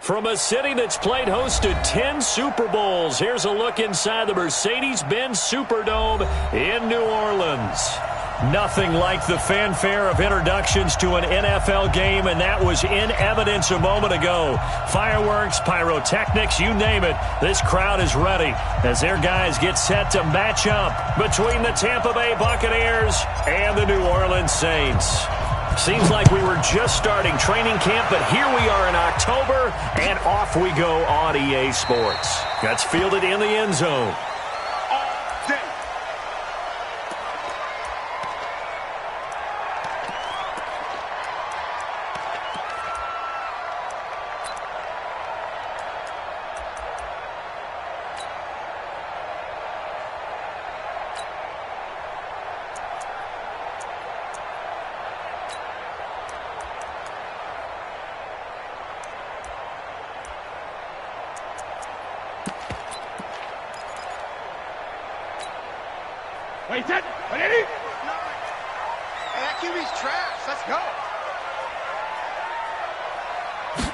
From a city that's played host to 10 Super Bowls, here's a look inside the Mercedes-Benz Superdome in New Orleans. Nothing like the fanfare of introductions to an NFL game, and that was in evidence a moment ago. Fireworks, pyrotechnics, you name it. This crowd is ready as their guys get set to match up between the Tampa Bay Buccaneers and the New Orleans Saints. Seems like we were just starting training camp, but here we are in October, and off we go on EA Sports. That's fielded in the end zone. Wait, set, ready? Hey, that QB's trash. Let's go.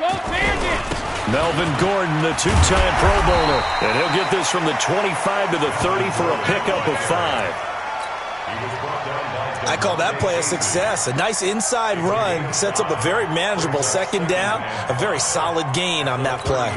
Go Bandits! Melvin Gordon, the two-time Pro Bowler. And he'll get this from the 25 to the 30 for a pickup of 5. I call that play a success. A nice inside run sets up a very manageable second down. A very solid gain on that play.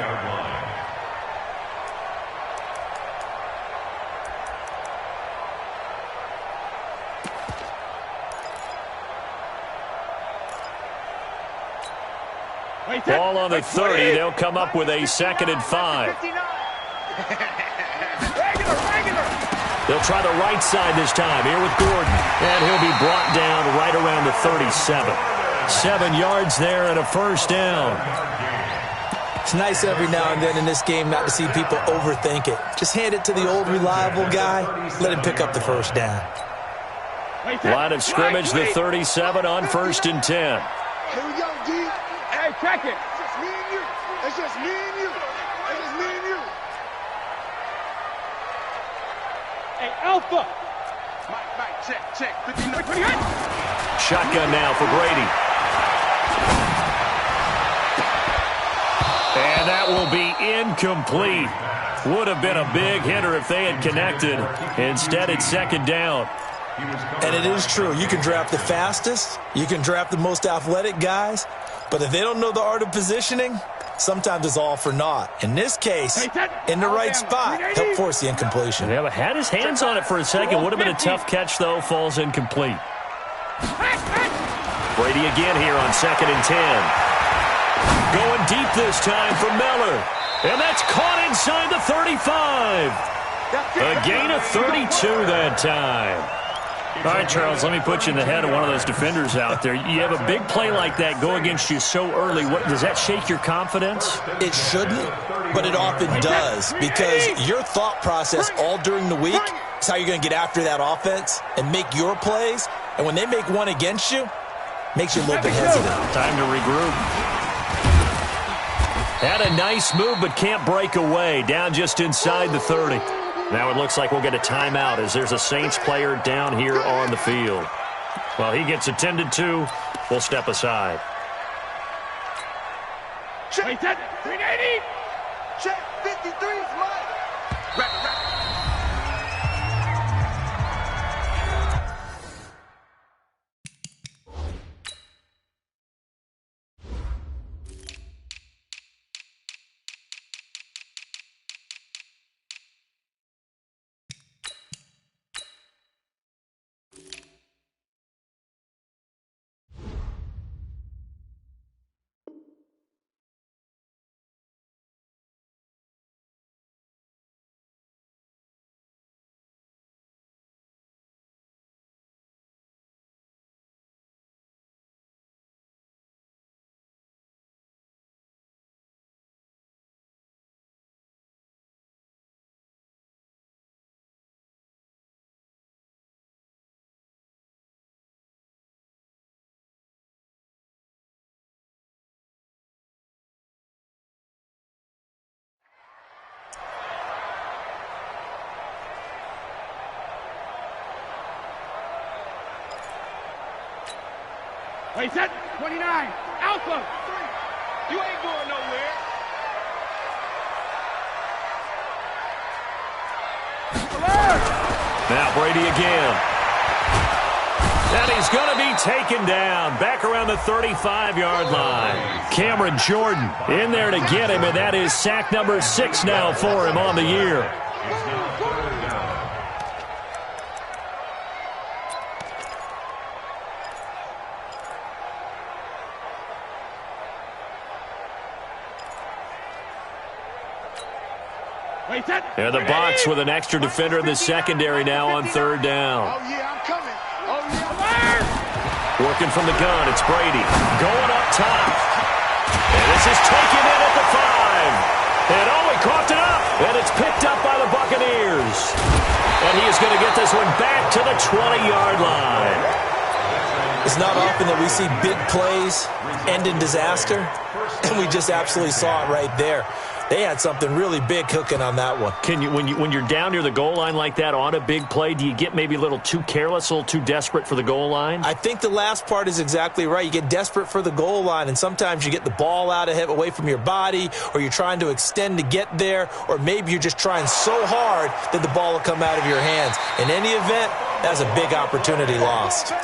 Ball on the 30. They'll come up with a 2nd and 5. They'll try the right side this time. Here with Gordon. And he'll be brought down right around the 37. 7 yards there and a first down. It's nice every now and then in this game not to see people overthink it. Just hand it to the old reliable guy. Let him pick up the first down. Line of scrimmage, the 37 on 1st and 10. Here we go, D. Hey, check it. It's just me and you. It's just me and you. It's just me and you. Hey, Alpha. Mike, check. 59. Shotgun now for Brady. And that will be incomplete. Would have been a big hitter if they had connected. Instead, it's 2nd down. And it is true. You can draft the fastest. You can draft the most athletic guys. But if they don't know the art of positioning, sometimes it's all for naught. In this case, in the right spot, help force the incompletion. Yeah, but had his hands on it for a second. Would have been a tough catch, though. Falls incomplete. Brady again here on 2nd and 10. Going deep this time for Miller. And that's caught inside the 35. A gain of 32 that time. All right, Charles, let me put you in the head of one of those defenders out there. You have a big play like that go against you so early. What, does that shake your confidence? It shouldn't, but it often does, because your thought process all during the week is how you're going to get after that offense and make your plays. And when they make one against you, makes you a little bit hesitant. Time to regroup. Had a nice move, but can't break away. Down just inside the 30. Now it looks like we'll get a timeout as there's a Saints player down here on the field. Well, he gets attended to. We'll step aside. Check that. 380. Check 53 is mine. Wait, set. 29. Alpha. 3. You ain't going nowhere. Now Brady again. And he's going to be taken down back around the 35-yard line. Cameron Jordan in there to get him, and that is sack number 6 now for him on the year. And the Bucs with an extra defender in the secondary now on 3rd down. Oh, yeah, I'm coming. Oh, yeah. Working from the gun, it's Brady. Going up top. And this is taken in at the 5. And he coughed it up. And it's picked up by the Buccaneers. And he is going to get this one back to the 20-yard line. It's not often that we see big plays end in disaster. And we just absolutely saw it right there. They had something really big cooking on that one. Can you, when you're down near the goal line like that on a big play, do you get maybe a little too careless, a little too desperate for the goal line? I think the last part is exactly right. You get desperate for the goal line, and sometimes you get the ball out of it, away from your body, or you're trying to extend to get there, or maybe you're just trying so hard that the ball will come out of your hands. In any event, that's a big opportunity lost.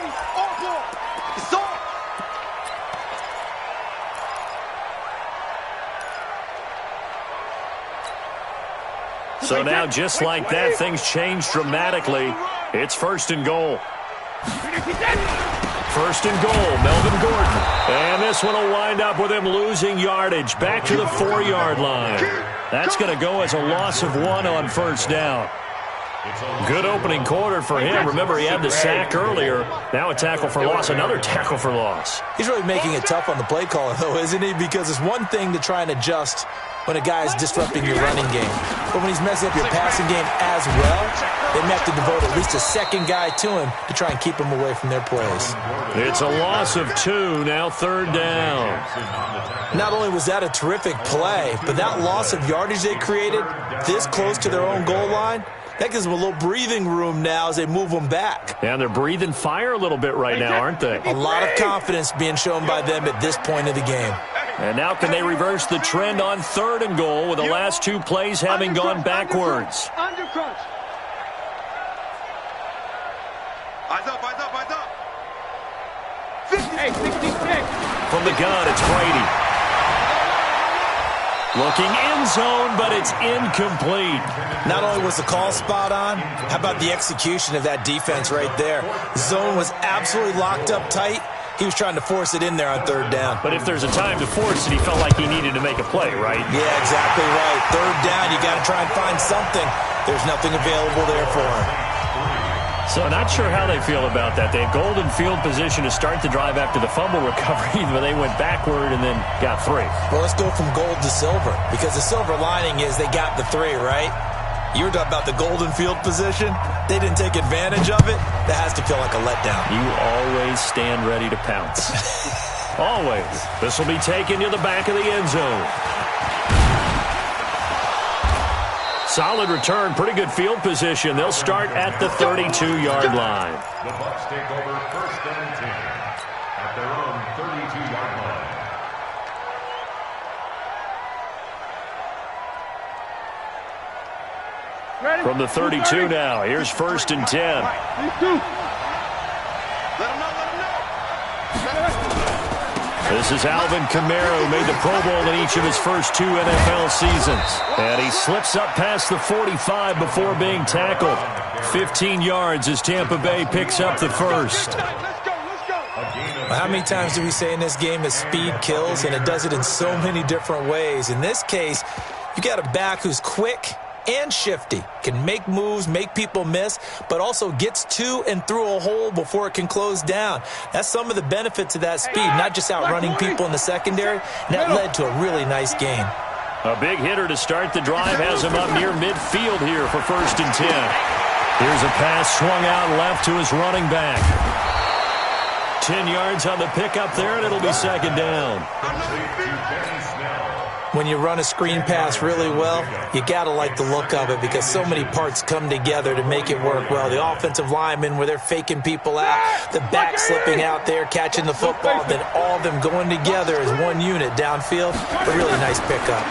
So now, just like that, things change dramatically. It's 1st and goal. 1st and goal, Melvin Gordon. And this one will wind up with him losing yardage back to the 4-yard line. That's going to go as a loss of 1 on 1st down. Good opening quarter for him. Remember, he had the sack earlier. Now a tackle for loss, another tackle for loss. He's really making it tough on the play caller, though, isn't he? Because it's one thing to try and adjust when a guy is disrupting your running game. But when he's messing up your passing game as well, they may have to devote at least a second guy to him to try and keep him away from their plays. It's a loss of 2, now 3rd down. Not only was that a terrific play, but that loss of yardage they created this close to their own goal line, that gives them a little breathing room now as they move them back. And they're breathing fire a little bit right now, aren't they? A lot of confidence being shown by them at this point of the game. And now can they reverse the trend on 3rd and goal with the last 2 plays having gone backwards? Under crunch. Eyes up, eyes up, eyes up. 66. From the gun, it's Brady. Looking in zone, but it's incomplete. Not only was the call spot on, how about the execution of that defense right there? Zone was absolutely locked up tight. He was trying to force it in there on 3rd down. But if there's a time to force it, he felt like he needed to make a play, right? Yeah, exactly right. 3rd down, you got to try and find something. There's nothing available there for him. So not sure how they feel about that. They had golden field position to start the drive after the fumble recovery, but they went backward and then got 3. Well, let's go from gold to silver, because the silver lining is they got the 3, right? You were talking about the golden field position. They didn't take advantage of it. That has to feel like a letdown. You always stand ready to pounce. Always. This will be taken to the back of the end zone. Solid return, pretty good field position. They'll start at the 32-yard line. The Bucs take over 1st and 10 at their own 32-yard line. From the 32 now, here's 1st and 10. This is Alvin Kamara, who made the Pro Bowl in each of his first 2 NFL seasons. And he slips up past the 45 before being tackled. 15 yards as Tampa Bay picks up the first. Well, how many times do we say in this game that speed kills, and it does it in so many different ways? In this case, you got a back who's quick and shifty, can make moves, make people miss, but also gets to and through a hole before it can close down. That's some of the benefits of that speed, not just outrunning people in the secondary, and that led to a really nice game. A big hitter to start the drive has him up near midfield here for 1st and 10. Here's a pass swung out left to his running back. 10 yards on the pickup there, and it'll be 2nd down. When you run a screen pass really well, you got to like the look of it because so many parts come together to make it work well. The offensive linemen where they're faking people out, the back slipping out there, catching the football, then all of them going together as one unit downfield. A really nice pickup.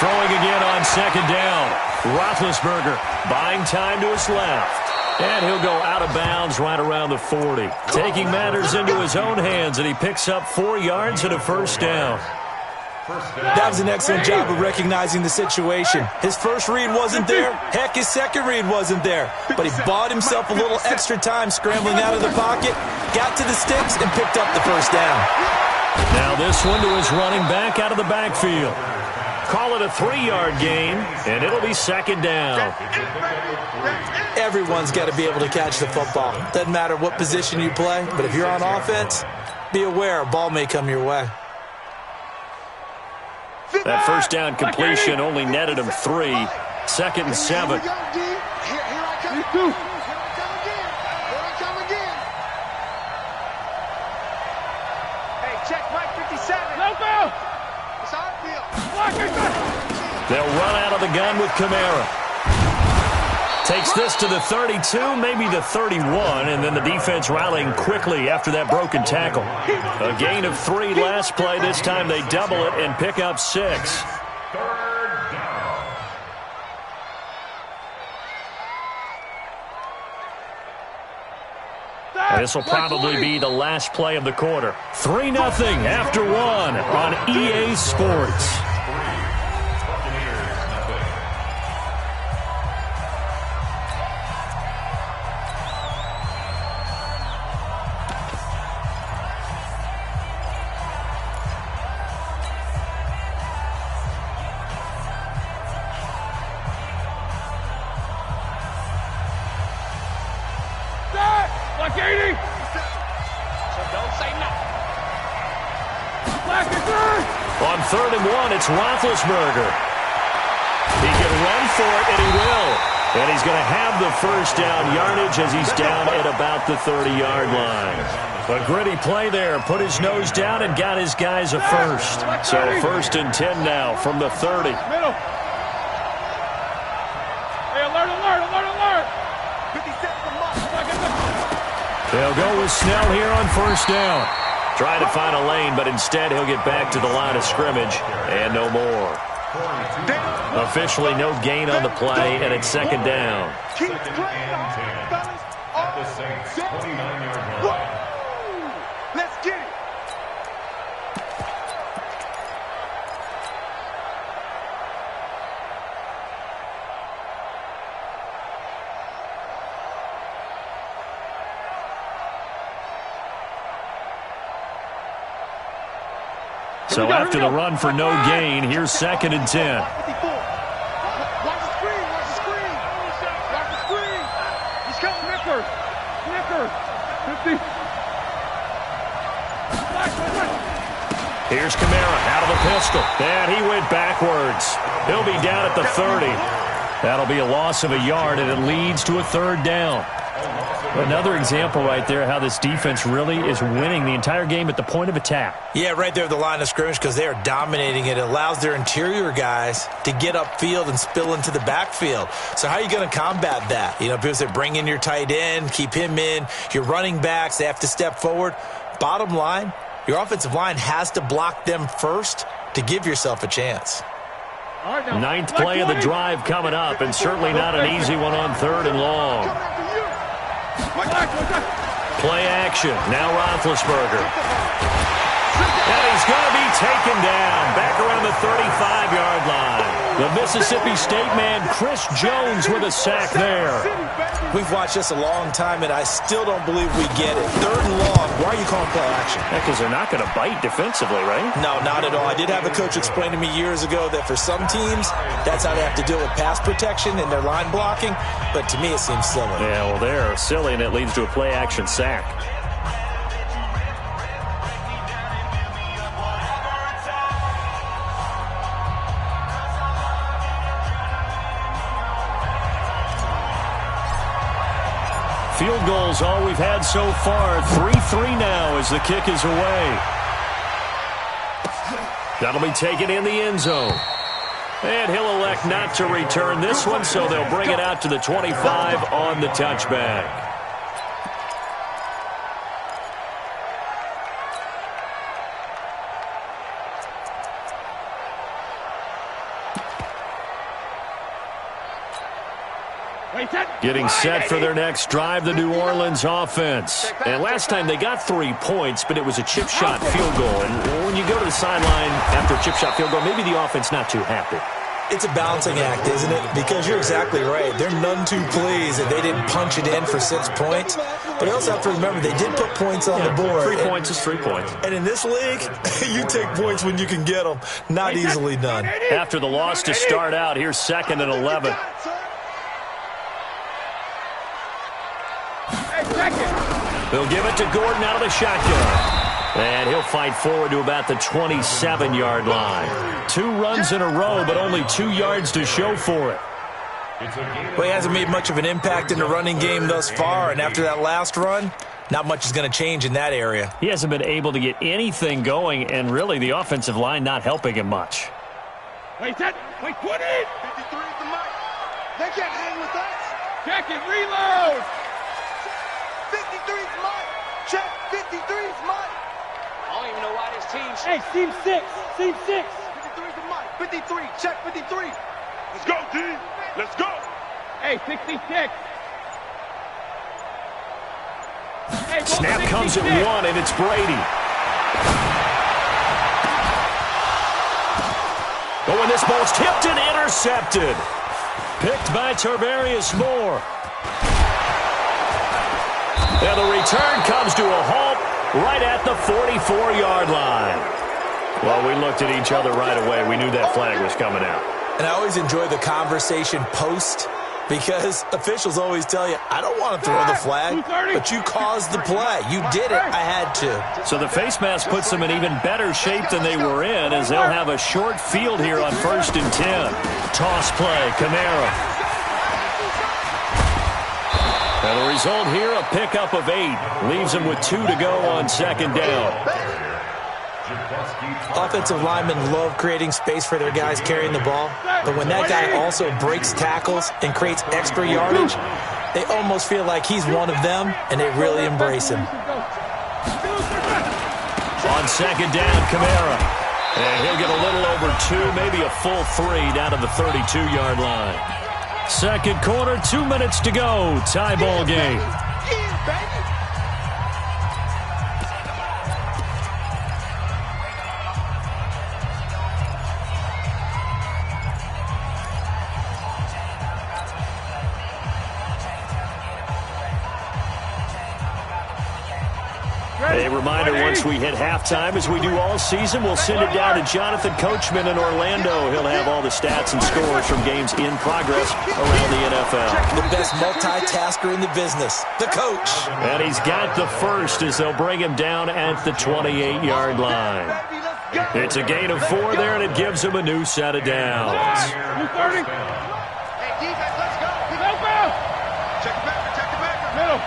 Throwing again on second down. Roethlisberger buying time to his left. And he'll go out of bounds right around the 40. Taking matters into his own hands, and he picks up 4 yards and a first down. That was an excellent job of recognizing the situation. His first read wasn't there. Heck, his second read wasn't there. But he bought himself a little extra time scrambling out of the pocket, got to the sticks, and picked up the first down. Now this one to his running back out of the backfield. Call it a 3-yard gain, and it'll be second down. Everyone's got to be able to catch the football. Doesn't matter what position you play, but if you're on offense, be aware a ball may come your way. That first down completion only netted him 3. 2nd and 7. Here I come. Here I come again. Hey, check Mike 57. No foul. It's our field. They'll run out of the gun with Kamara. Takes this to the 32, maybe the 31, and then the defense rallying quickly after that broken tackle. A gain of 3 last play. This time they double it and pick up 6. This will probably be the last play of the quarter. 3-0 after 1 on EA Sports. On 3rd and 1, it's Roethlisberger. He can run for it, and he will. And he's going to have the first down yardage as he's down at about the 30-yard line. A gritty play there. Put his nose down and got his guys a first. So 1st and 10 now from the 30. Middle. Hey, alert. 57 from Mark. They'll go with Snell here on 1st down. Trying to find a lane, but instead he'll get back to the line of scrimmage and no more. Officially no gain on the play, and it's 2nd down. Keep playing on, fellas. At the Saints' 29-yard line. Let's get it. So after the run for no gain, here's 2nd and 10. Watch the screen. He's coming. Snicker. 50. Here's Kamara out of the pistol. And he went backwards. He'll be down at the 30. That'll be a loss of a yard, and it leads to a 3rd down. Another example right there how this defense really is winning the entire game at the point of attack. Yeah, right there at the line of scrimmage because they are dominating it. It allows their interior guys to get upfield and spill into the backfield. So how are you going to combat that? You know, people say bring in your tight end, keep him in. Your running backs, they have to step forward. Bottom line, your offensive line has to block them first to give yourself a chance. 9th play of the drive coming up, and certainly not an easy one on 3rd and long. Play action. Now Roethlisberger. And he's going to be taken down back around the 35-yard line. The Mississippi State man, Chris Jones, with a sack there. We've watched this a long time, and I still don't believe we get it. 3rd and long. Why are you calling play action? Because they're not going to bite defensively, right? No, not at all. I did have a coach explain to me years ago that for some teams, that's how they have to deal with pass protection and their line blocking. But to me, it seems silly. Yeah, well, they're silly, and it leads to a play action sack. Field goals all we've had so far. 3-3 now as the kick is away. That'll be taken in the end zone. And he'll elect not to return this one, so they'll bring it out to the 25 on the touchback. Getting set for their next drive, the New Orleans offense. And last time they got 3 points, but it was a chip shot field goal. And when you go to the sideline after a chip shot field goal, maybe the offense not too happy. It's a balancing act, isn't it? Because you're exactly right. They're none too pleased that they didn't punch it in for 6 points. But you also have to remember they did put points on the board. 3 points is 3 points. And in this league, you take points when you can get them. Not easily done. After the loss to start out, here's 2nd and 11. They'll give it to Gordon out of the shotgun. And he'll fight forward to about the 27-yard line. 2 runs in a row, but only 2 yards to show for it. Well, he hasn't made much of an impact in the running game thus far, and after that last run, not much is going to change in that area. He hasn't been able to get anything going, and really the offensive line not helping him much. Wait, put it! 53 is the mark. They can't hang with us. Check it, reload! 53 is mine. Check, 53 is mine. I don't even know why this team... Hey, team 6. 53 is the mark. 53, check 53. Let's go, team. Let's go. Hey, 66. Hey, snap comes at 1, and it's Brady. Oh, and this ball's tipped and intercepted. Picked by Tarvarius Moore. And the return comes to a halt right at the 44-yard line. Well, we looked at each other right away. We knew that flag was coming out. And I always enjoy the conversation post because officials always tell you, I don't want to throw the flag, but you caused the play. You did it. I had to. So the face mask puts them in even better shape than they were in as they'll have a short field here on 1st and 10. Toss play, Kamara. And the result here, a pickup of 8. Leaves them with 2 to go on 2nd down. Offensive linemen love creating space for their guys carrying the ball. But when that guy also breaks tackles and creates extra yardage, they almost feel like he's one of them, and they really embrace him. On 2nd down, Kamara. And he'll get a little over 2, maybe a full 3 down to the 32-yard line. 2nd quarter, 2 minutes to go. Tie ball game. A reminder, once we hit halftime, as we do all season, we'll send it down to Jonathan Coachman in Orlando. He'll have all the stats and scores from games in progress around the NFL. The best multitasker in the business, the coach. And he's got the first as they'll bring him down at the 28-yard line. It's a gain of 4 there, and it gives him a new set of downs. Hey, defense, let's go. Check the back. Middle.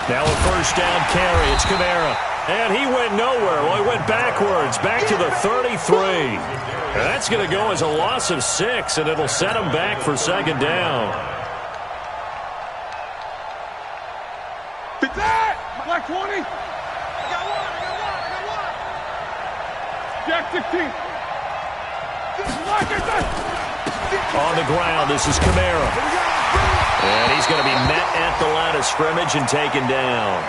Now a 1st down carry. It's Kamara. And he went nowhere. Well, he went backwards, back to the 33. And that's going to go as a loss of 6, and it'll set him back for 2nd down. Black 20. I got one. Jack 16. On the ground, this is Kamara. And he's going to be met at the line of scrimmage and taken down.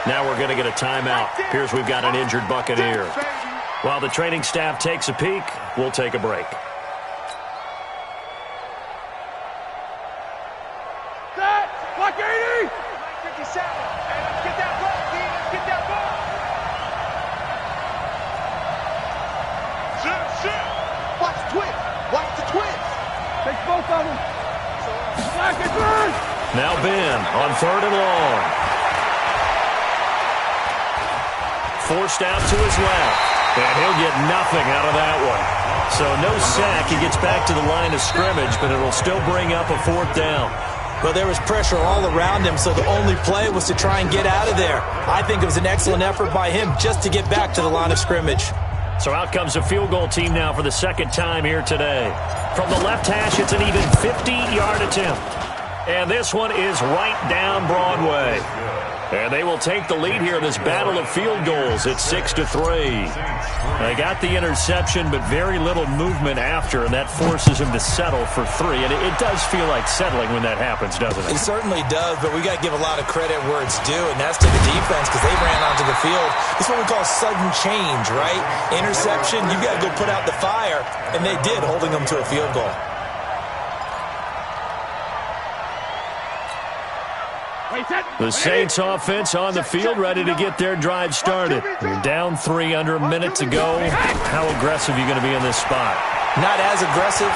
Now we're going to get a timeout. Appears we've got an injured Buccaneer. While the training staff takes a peek, we'll take a break. Block 80! 57. Get that ball, get that ball. Shit. Watch the twins. Watch the twins. Take both of them. Black and burn. Now Ben on 3rd and long. Forced out to his left. And he'll get nothing out of that one. So no sack. He gets back to the line of scrimmage, but it'll still bring up a 4th down. Well, there was pressure all around him, so the only play was to try and get out of there. I think it was an excellent effort by him just to get back to the line of scrimmage. So out comes a field goal team now for the 2nd time here today. From the left hash, it's an even 50-yard attempt. And this one is right down Broadway. And they will take the lead here in this battle of field goals at 6-3. They got the interception, but very little movement after, and that forces him to settle for 3. And it does feel like settling when that happens, doesn't it? It certainly does, but we got to give a lot of credit where it's due, and that's to the defense because they ran onto the field. It's what we call sudden change, right? Interception, you got to go put out the fire, and they did, holding them to a field goal. The Saints offense on the field, ready to get their drive started. You're down 3, under a minute to go. How aggressive are you going to be in this spot? Not as aggressive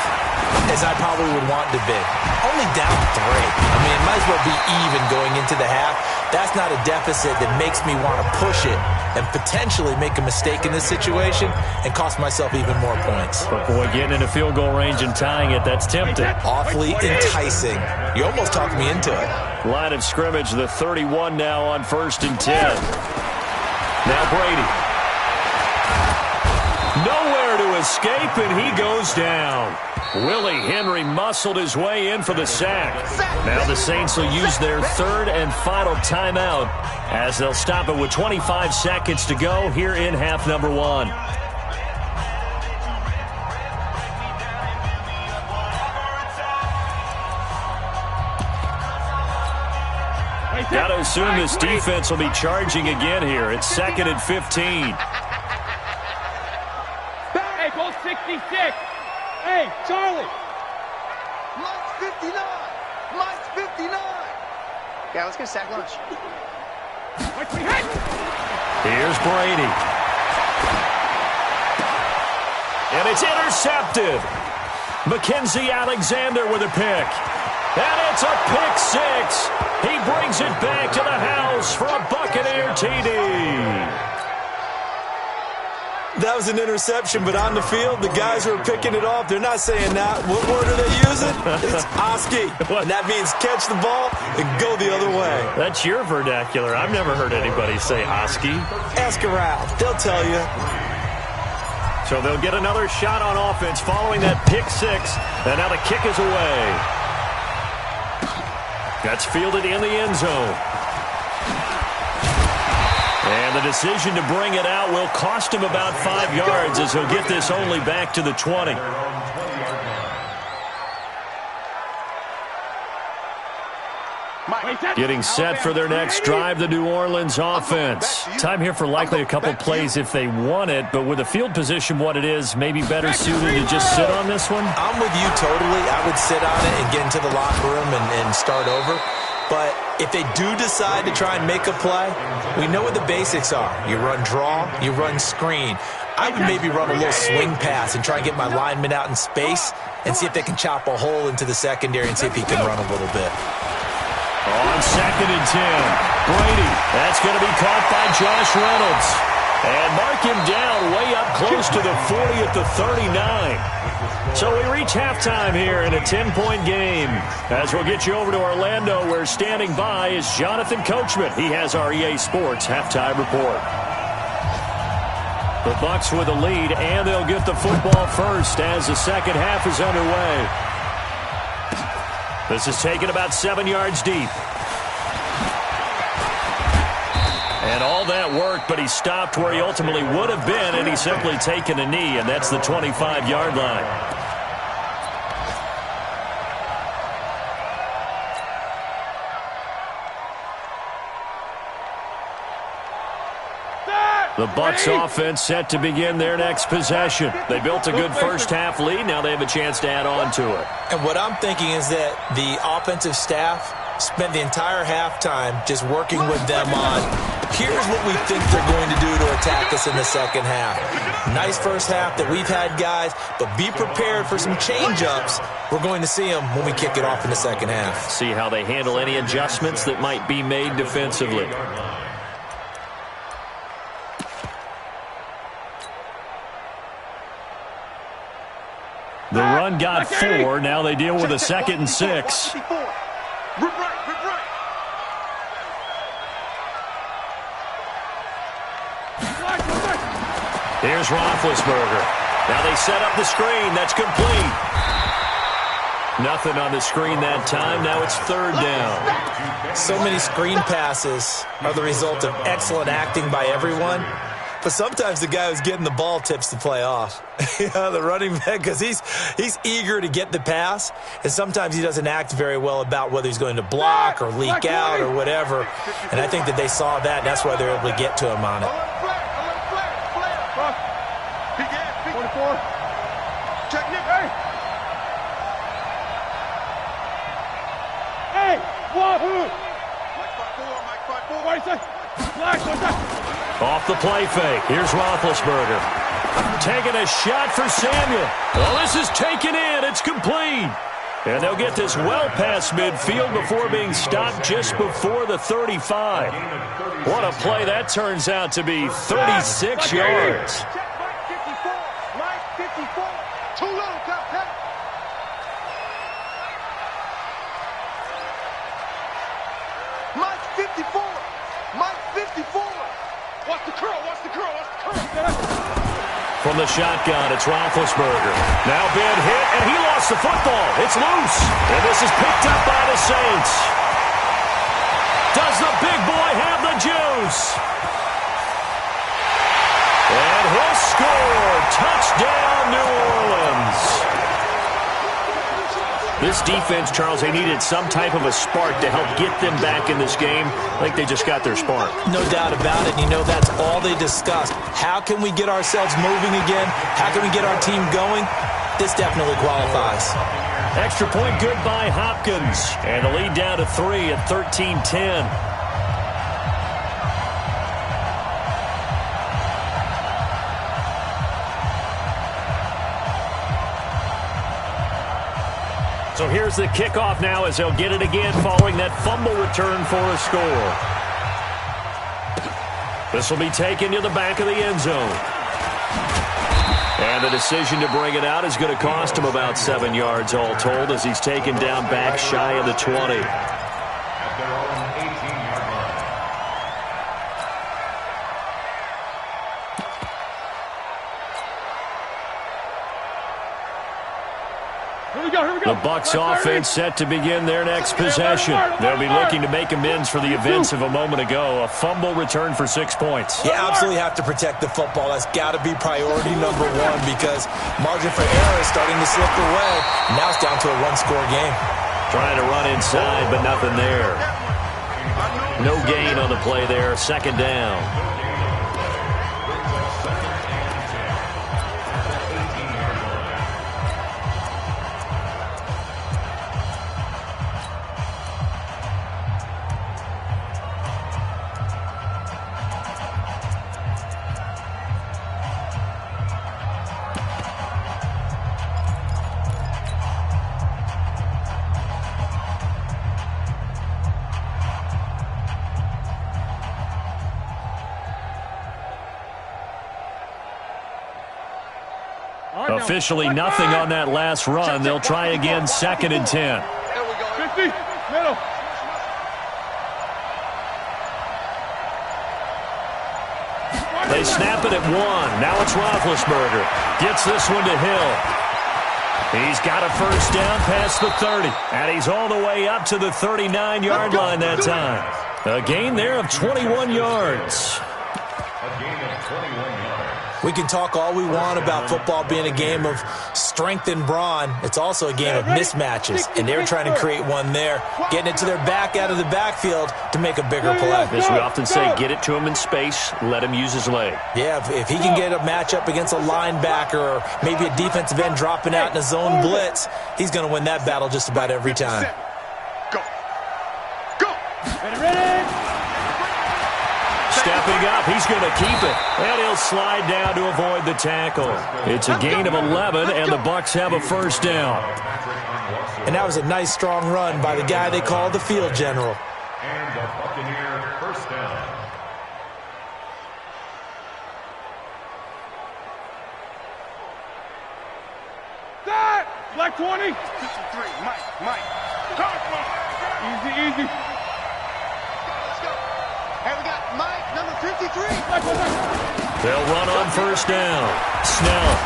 as I probably would want to be. Only down 3. I mean, it might as well be even going into the half. That's not a deficit that makes me want to push it and potentially make a mistake in this situation and cost myself even more points. But boy, getting into field goal range and tying it, that's tempting. Awfully enticing. You almost talked me into it. Line of scrimmage, the 31 now on 1st and 10. Now Brady. Nowhere to escape, and he goes down. Willie Henry muscled his way in for the sack. Now the Saints will use their 3rd and final timeout as they'll stop it with 25 seconds to go here in half number 1. Got to assume this defense will be charging again here. It's 2nd and 15. Hey, ball 66. Hey, Charlie. Mike's 59. Mike's 59. Yeah, let's get a sack lunch. Here's Brady. And it's intercepted. Mackenzie Alexander with a pick. And it's a pick 6. He brings it back to the house for a Buccaneer TD. That was an interception, but on the field, the guys who are picking it off, they're not saying that. What word are they using? It's Oski. And that means catch the ball and go the other way. That's your vernacular. I've never heard anybody say Oski. Ask around. They'll tell you. So they'll get another shot on offense following that pick 6. And now the kick is away. That's fielded in the end zone. And the decision to bring it out will cost him about 5 yards as he'll get this only back to the 20. Getting set for their next drive, the New Orleans offense. Time here for likely a couple plays if they want it, but with the field position what it is, maybe better suited to just sit on this one? I'm with you totally. I would sit on it and get into the locker room and start over. But if they do decide to try and make a play, we know what the basics are. You run draw, you run screen. I would maybe run a little swing pass and try and get my lineman out in space and see if they can chop a hole into the secondary and see if he can run a little bit. On 2nd and 10, Brady. That's going to be caught by Josh Reynolds. And mark him down way up close to the 40 at the 39. So we reach halftime here in a 10-point game. As we'll get you over to Orlando, where standing by is Jonathan Coachman. He has our EA Sports halftime report. The Bucs with the lead, and they'll get the football first as the second half is underway. This is taken about 7 yards deep. And all that worked, but he stopped where he ultimately would have been, and he's simply taken a knee, and that's the 25-yard line. The Bucs offense set to begin their next possession. They built a good first-half lead. Now they have a chance to add on to it. And what I'm thinking is that the offensive staff spent the entire halftime just working with them on, here's what we think they're going to do to attack us in the second half. Nice first half that we've had, guys, but be prepared for some change-ups. We're going to see them when we kick it off in the second half. See how they handle any adjustments that might be made defensively. The run got 4. Now they deal with a 2nd and 6. Here's Roethlisberger. Now they set up the screen. That's complete. Nothing on the screen that time. Now it's third down. So many screen passes are the result of excellent acting by everyone. But sometimes the guy who's getting the ball tips the play off. The running back, because he's eager to get the pass, and sometimes he doesn't act very well about whether he's going to block or leak out or whatever. And I think that they saw that, and that's why they're able to get to him on it. 24. Check Nick. Hey, wahoo! Mike 5-4, Mike 5-4. What do you say? Flash, what's that? Off the play fake. Here's Roethlisberger. Taking a shot for Samuel. Well, this is taken in. It's complete. And they'll get this well past midfield before being stopped just before the 35. What a play that turns out to be. 36 yards. Mike 54. Mike 54. Too little, Captain. Mike 54. Mike 54. Watch the curl, watch the curl, watch the curl. From the shotgun, it's Roethlisberger. Now big hit, and he lost the football. It's loose, and this is picked up by the Saints. Does the big boy have the juice? And he'll score. Touchdown, New Orleans. This defense, Charles, they needed some type of a spark to help get them back in this game. I think they just got their spark. No doubt about it. That's all they discussed. How can we get ourselves moving again? How can we get our team going? This definitely qualifies. Extra point good by Hopkins. And the lead down to 3 at 13-10. So here's the kickoff now as they'll get it again following that fumble return for a score. This will be taken to the back of the end zone. And the decision to bring it out is going to cost him about 7 yards all told as he's taken down back shy of the 20. At their own 18-yard line. The Bucs offense set to begin their next possession. They'll be looking to make amends for the events of a moment ago. A fumble return for 6 points. You absolutely have to protect the football. That's got to be priority number one because margin for error is starting to slip away. Now it's down to a one-score game. Trying to run inside, but nothing there. No gain on the play there. Second down. Officially nothing on that last run. They'll try again, 2nd and 10. There we go. 50, middle. They snap it at 1. Now it's Roethlisberger. Gets this one to Hill. He's got a first down past the 30. And he's all the way up to the 39-yard line that time. A gain there of 21 yards. A gain of 21 yards. We can talk all we want about football being a game of strength and brawn. It's also a game of mismatches, and they're trying to create one there, getting it to their back out of the backfield to make a bigger play. As we often say, get it to him in space, let him use his leg. Yeah, if he can get a matchup against a linebacker or maybe a defensive end dropping out in a zone blitz, he's going to win that battle just about every time. Go. Go. Ready. Stepping up, he's going to keep it. And he'll slide down to avoid the tackle. It's a gain of 11, and the Bucs have a first down. And that was a nice, strong run by the guy they call the field general. And the Buccaneer first down. That! Black 20. 53. Mike. Easy. Let's go. Hey, we got Mike, number 53. They'll run on first down. Snell.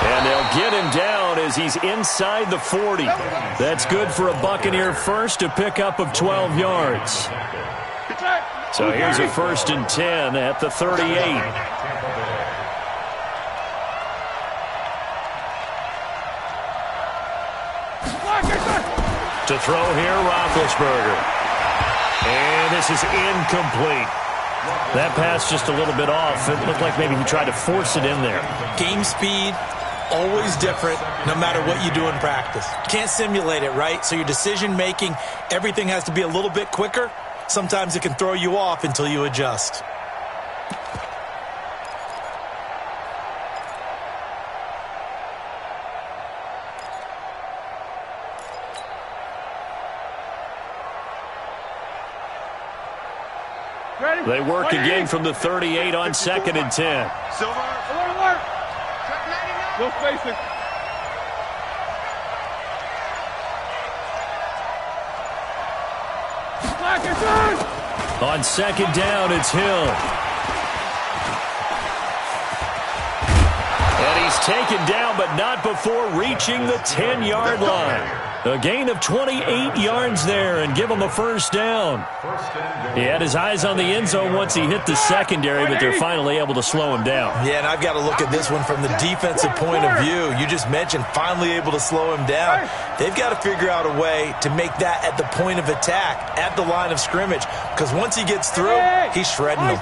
And they'll get him down as he's inside the 40. That's good for a Buccaneer first, to pick up of 12 yards. So here's a 1st and 10 at the 38. To throw here, Roethlisberger. And this is incomplete. That pass just a little bit off. It looked like maybe he tried to force it in there. Game speed, always different, no matter what you do in practice. Can't simulate it, right? So your decision-making, everything has to be a little bit quicker. Sometimes it can throw you off until you adjust. They work again from the 38 on 2nd and 10. Silver. Alert. No spacing. On 2nd down, it's Hill. And he's taken down, but not before reaching the 10-yard line. A gain of 28 yards there, and give him a 1st down. He had his eyes on the end zone once he hit the secondary, but they're finally able to slow him down. Yeah, and I've got to look at this one from the defensive point of view. You just mentioned finally able to slow him down. They've got to figure out a way to make that at the point of attack, at the line of scrimmage, because once he gets through, he's shredding them.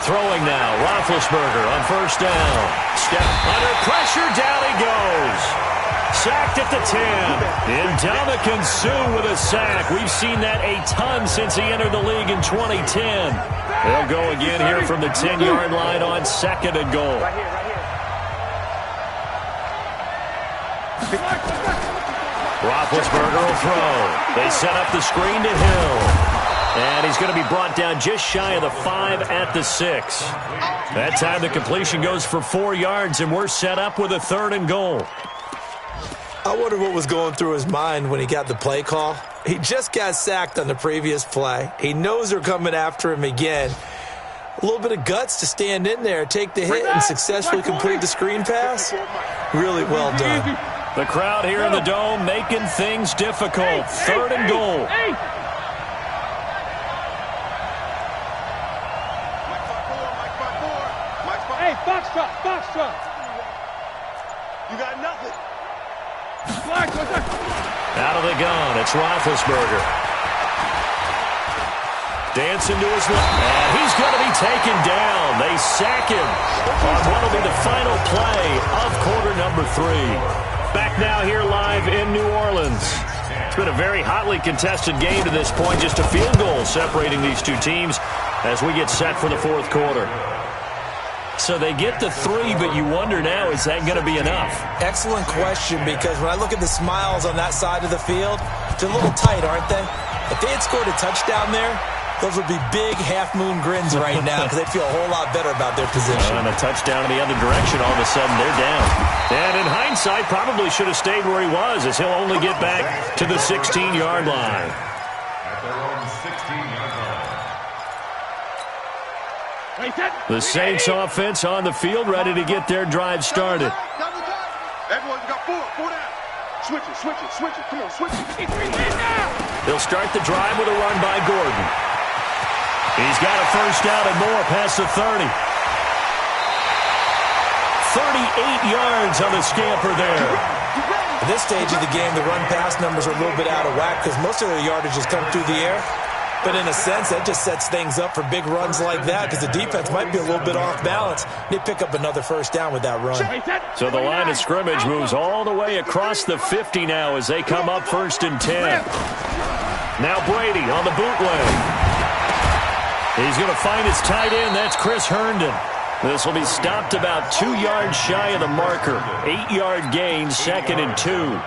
Throwing now, Roethlisberger on 1st down. Step under pressure, down he goes. Sacked at the 10. Ndamukong Suh with a sack. We've seen that a ton since he entered the league in 2010. They'll go again here from the 10-yard line on 2nd and goal. Roethlisberger will throw. They set up the screen to Hill. And he's going to be brought down just shy of the 5 at the 6. That time the completion goes for 4 yards, and we're set up with a 3rd and goal. I wonder what was going through his mind when he got the play call. He just got sacked on the previous play. He knows they're coming after him again. A little bit of guts to stand in there, take the hit, and successfully complete the screen pass. Really well done. The crowd here in the Dome making things difficult. 3rd and goal. Hey, box truck. You got nothing. Out of the gun, it's Roethlisberger. Dancing to his left, and he's going to be taken down. They sack him on what will be the final play of quarter number 3. Back now here live in New Orleans. It's been a very hotly contested game to this point. Just a field goal separating these two teams as we get set for the 4th quarter. So they get the 3, but you wonder now, is that going to be enough? Excellent question, because when I look at the smiles on that side of the field, they're a little tight, aren't they? If they had scored a touchdown there, those would be big half-moon grins right now, because they'd feel a whole lot better about their position. And a touchdown in the other direction, all of a sudden they're down. And in hindsight, probably should have stayed where he was, as he'll only get back to the 16-yard line. At their own 16-yard line. The Saints offense on the field, ready to get their drive started. Everyone's got 4 down. Switch it. Come on, switch it. They'll start the drive with a run by Gordon. He's got a 1st down and more past the 30. 38 yards on the scamper there. At this stage of the game, the run-pass numbers are a little bit out of whack because most of their yardage has come through the air. But in a sense, that just sets things up for big runs like that because the defense might be a little bit off balance. They pick up another 1st down with that run. So the line of scrimmage moves all the way across the 50 now as they come up 1st and 10. Now Brady on the bootleg. He's going to find his tight end. That's Chris Herndon. This will be stopped about 2 yards shy of the marker. 8-yard gain, 2nd and 2.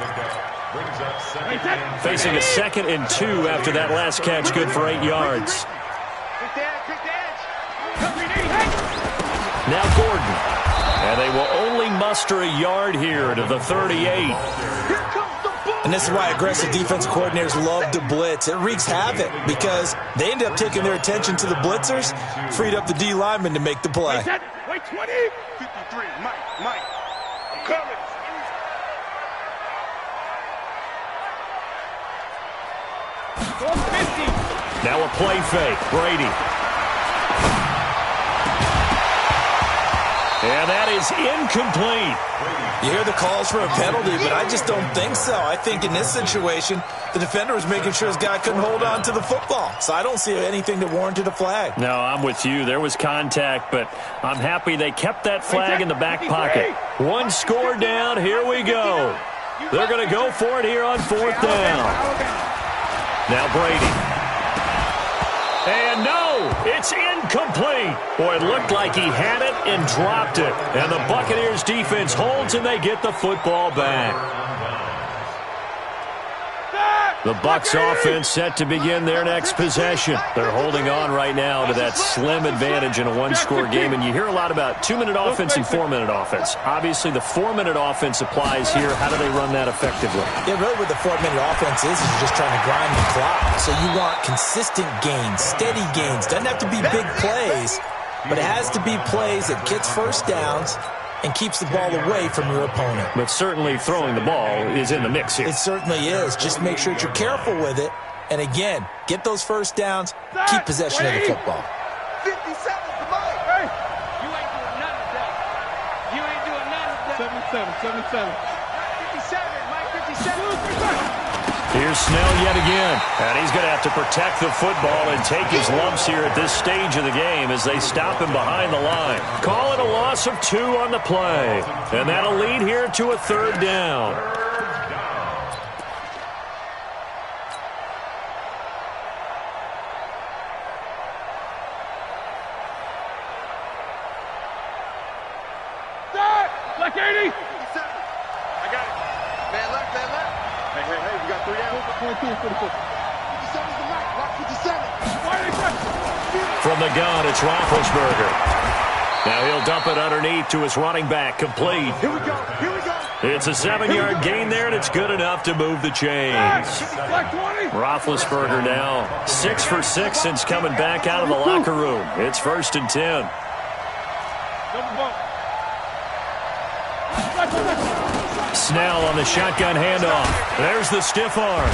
Facing a 2nd and 2 after that last catch, good for 8 yards. Now Gordon. And they will only muster a yard here to the 38. And And this is why aggressive defensive coordinators love to blitz. It wreaks havoc because they end up taking their attention to the blitzers, freed up the D lineman to make the play. Wait, 20. 53, Mike. I'm coming. Now a play fake. Brady. And that is incomplete. You hear the calls for a penalty, but I just don't think so. I think in this situation, the defender was making sure his guy couldn't hold on to the football. So I don't see anything that warranted a flag. No, I'm with you. There was contact, but I'm happy they kept that flag in the back pocket. One score down. Here we go. They're going to go for it here on 4th down. Now Brady. And no, it's incomplete. Boy, it looked like he had it and dropped it. And the Buccaneers defense holds and they get the football back. The Bucs offense set to begin their next possession. They're holding on right now to that slim advantage in a one-score game. And you hear a lot about 2-minute offense and 4-minute offense. Obviously, the 4-minute offense applies here. How do they run that effectively? Yeah, really what the 4-minute offense is you're just trying to grind the clock. So you want consistent gains, steady gains. Doesn't have to be big plays, but it has to be plays that gets first downs and keeps the ball away from your opponent. But certainly throwing the ball is in the mix here. It certainly is. Just make sure that you're careful with it. And again, get those first downs, keep possession of the football. 57 to Mike. Hey, you ain't doing nothing today. You ain't doing nothing today. 77. 57, Mike, 57. Here's Snell yet again. And he's going to have to protect the football and take his lumps here at this stage of the game as they stop him behind the line. Call it a loss of 2 on the play. And that'll lead here to a 3rd down. Like 80. 57. I got it. Man left. Hey, we got 3 down. 22, 44. 57 is the Mike. Block 57. From the gun, it's Roethlisberger. Now he'll dump it underneath to his running back, complete. Here we go. It's a 7-yard gain there, and it's good enough to move the chains. Roethlisberger now 6 for 6 since coming back out of the locker room. It's 1st and 10. Snell on the shotgun handoff. There's the stiff arm.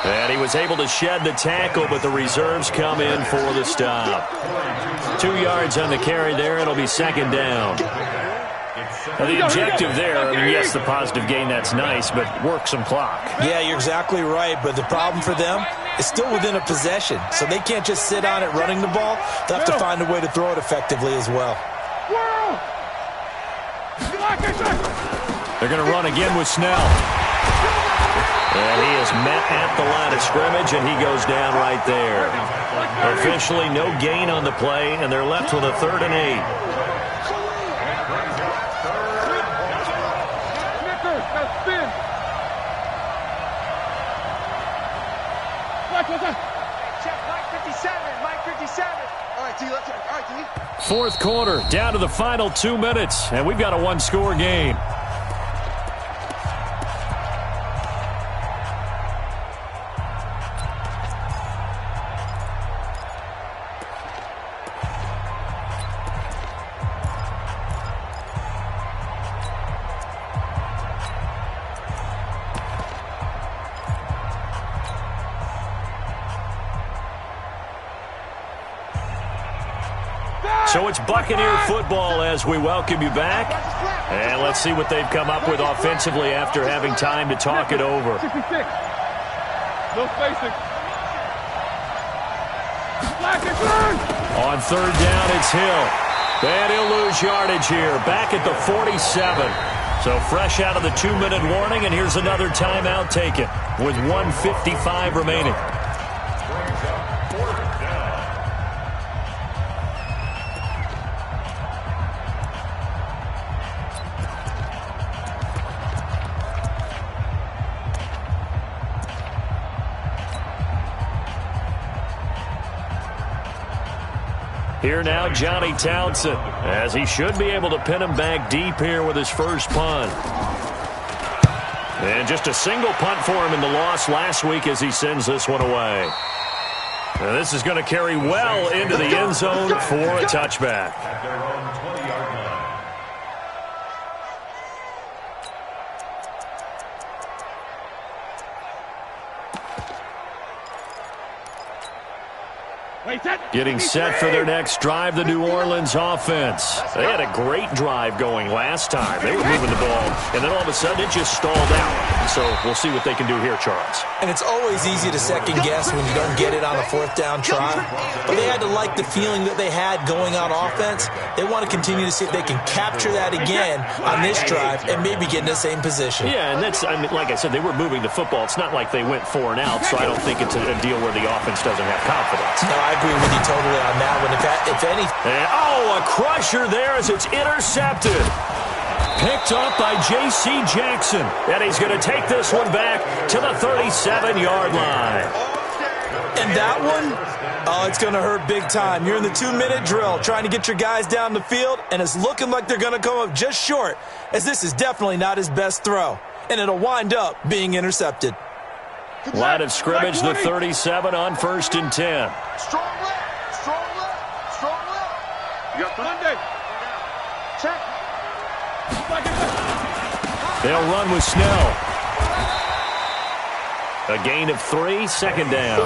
And he was able to shed the tackle, but the reserves come in for the stop. 2 yards on the carry there. It'll be 2nd down. Now the objective there, I mean, yes, the positive gain, that's nice, but work some clock. Yeah, you're exactly right, but the problem for them is still within a possession, so they can't just sit on it running the ball. They'll have to find a way to throw it effectively as well. They're going to run again with Snell. And he is met at the line of scrimmage, and he goes down right there. Officially no gain on the play, and they're left with a 3rd and 8. Fourth quarter, down to the final 2 minutes, and we've got a one-score game. So it's Buccaneer football as we welcome you back. And let's see what they've come up with offensively after having time to talk it over. No spacing. On 3rd down, it's Hill. And he'll lose yardage here. Back at the 47. So fresh out of the 2-minute warning, and here's another timeout taken with 1:55 remaining. Here now, Johnny Townsend, as he should be able to pin him back deep here with his first punt. And just a single punt for him in the loss last week as he sends this one away. Now this is going to carry well into the end zone for a touchback. At their own 20-yard line. Getting set for their next drive, the New Orleans offense. They had a great drive going last time. They were moving the ball, and then all of a sudden it just stalled out. So we'll see what they can do here, Charles. And it's always easy to second guess when you don't get it on a fourth down try. But they had to like the feeling that they had going on offense. They want to continue to see if they can capture that again on this drive and maybe get in the same position. Yeah, and that's, I mean, like I said, they were moving the football. It's not like they went 4 and out, so I don't think it's a deal where the offense doesn't have confidence. No, I agree with you totally on that one. If any... And, a crusher there as it's intercepted. Picked up by J.C. Jackson. And he's going to take this one back to the 37-yard line. And that one, it's going to hurt big time. You're in the 2-minute drill trying to get your guys down the field, and it's looking like they're going to come up just short, as this is definitely not his best throw. And it'll wind up being intercepted. Line of scrimmage, the 37 on 1st and 10. Strong left, strong left, strong left. You got Monday. Check. They'll run with Snell. A gain of 3, second down.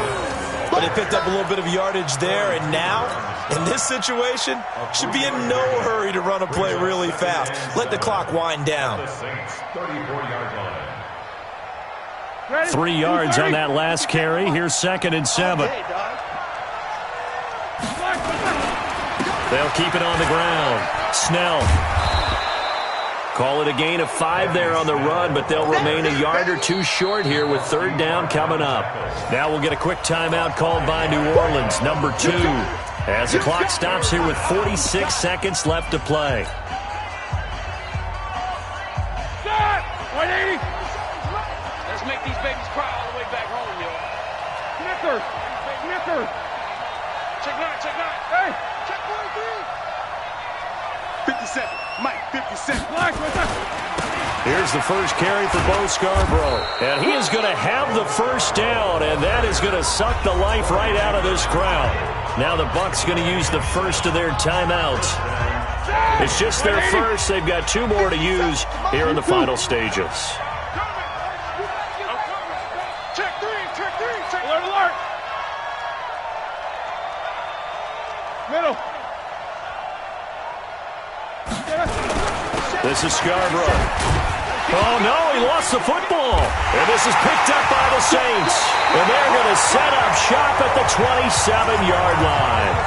But they picked up a little bit of yardage there, and now, in this situation, should be in no hurry to run a play really fast. Let the clock wind down. 3 yards on that last carry. Here's 2nd and 7. They'll keep it on the ground. Snell. Call it a gain of 5 there on the run, but they'll remain a yard or 2 short here with 3rd down coming up. Now we'll get a quick timeout called by New Orleans, number 2, as the clock stops here with 46 seconds left to play. Stop! 180! Let's make these babies cry all the way back home, yo. Snicker! Snicker! Check 9, check 9. Hey! Check 43. 57. Mike, 57. Here's the first carry for Bo Scarborough. And he is going to have the first down, and that is going to suck the life right out of this crowd. Now the Bucs going to use the first of their timeouts. It's just their first. They've got 2 more to use here in the final stages. Check 3, check 3, check 3. Alert! Middle. This is Scarborough. Oh, no, he lost the football. And this is picked up by the Saints. And they're going to set up shop at the 27-yard line.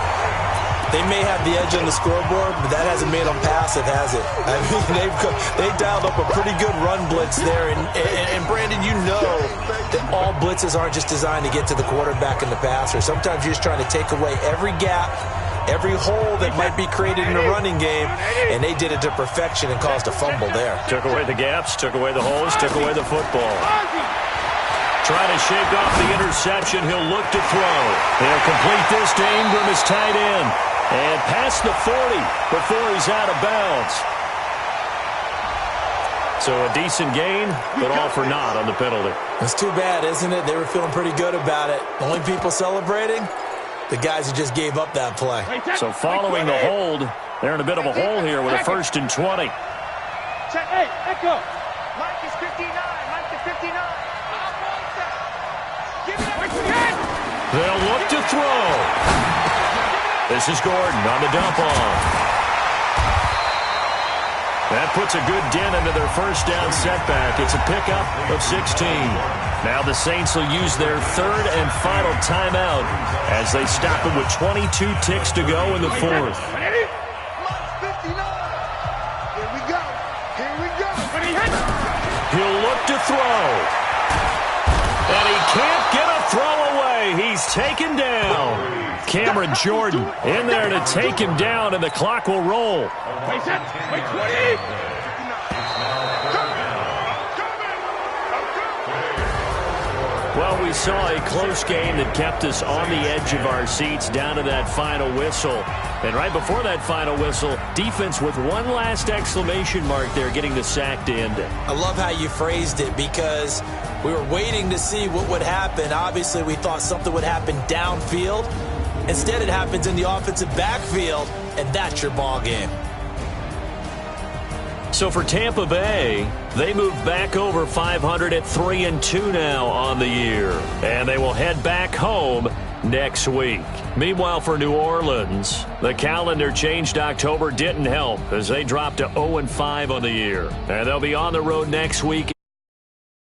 They may have the edge on the scoreboard, but that hasn't made them passive, has it? I mean, they dialed up a pretty good run blitz there. And Brandon, you know that all blitzes aren't just designed to get to the quarterback and the passer. Sometimes you're just trying to take away every gap, every hole that might be created in the running game, and they did it to perfection and caused a fumble there. Took away the gaps, took away the holes, took away the football. Trying to shake off the interception. He'll look to throw. He'll complete this to Ingram as tight end. And past the 40 before he's out of bounds. So a decent gain, but all for naught on the penalty. It's too bad, isn't it? They were feeling pretty good about it. The only people celebrating, the guys who just gave up that play. So following the hold, they're in a bit of a hole here with a 1st and 20. Check 8, echo. Mike is 59, Mike is 59. Give it up. They'll look to throw. This is Gordon on the dump off. That puts a good dent into their first down setback. It's a pickup of 16. Now the Saints will use their 3rd and final timeout as they stop it with 22 ticks to go in the 4th. Mike's 59. Here we go. Here we go. He'll look to throw. And he can't get a throw away. He's taken down. Cameron Jordan in there to take him down, and the clock will roll. Wait, set. Wait, 20. Well, we saw a close game that kept us on the edge of our seats down to that final whistle. And right before that final whistle, defense with one last exclamation mark there, getting the sack to end it. I love how you phrased it, because we were waiting to see what would happen. Obviously, we thought something would happen downfield. Instead, it happens in the offensive backfield, and that's your ball game. So for Tampa Bay, they move back over 500 at 3-2 now on the year. And they will head back home next week. Meanwhile, for New Orleans, the calendar changed. October didn't help as they dropped to 0-5 on the year. And they'll be on the road next week.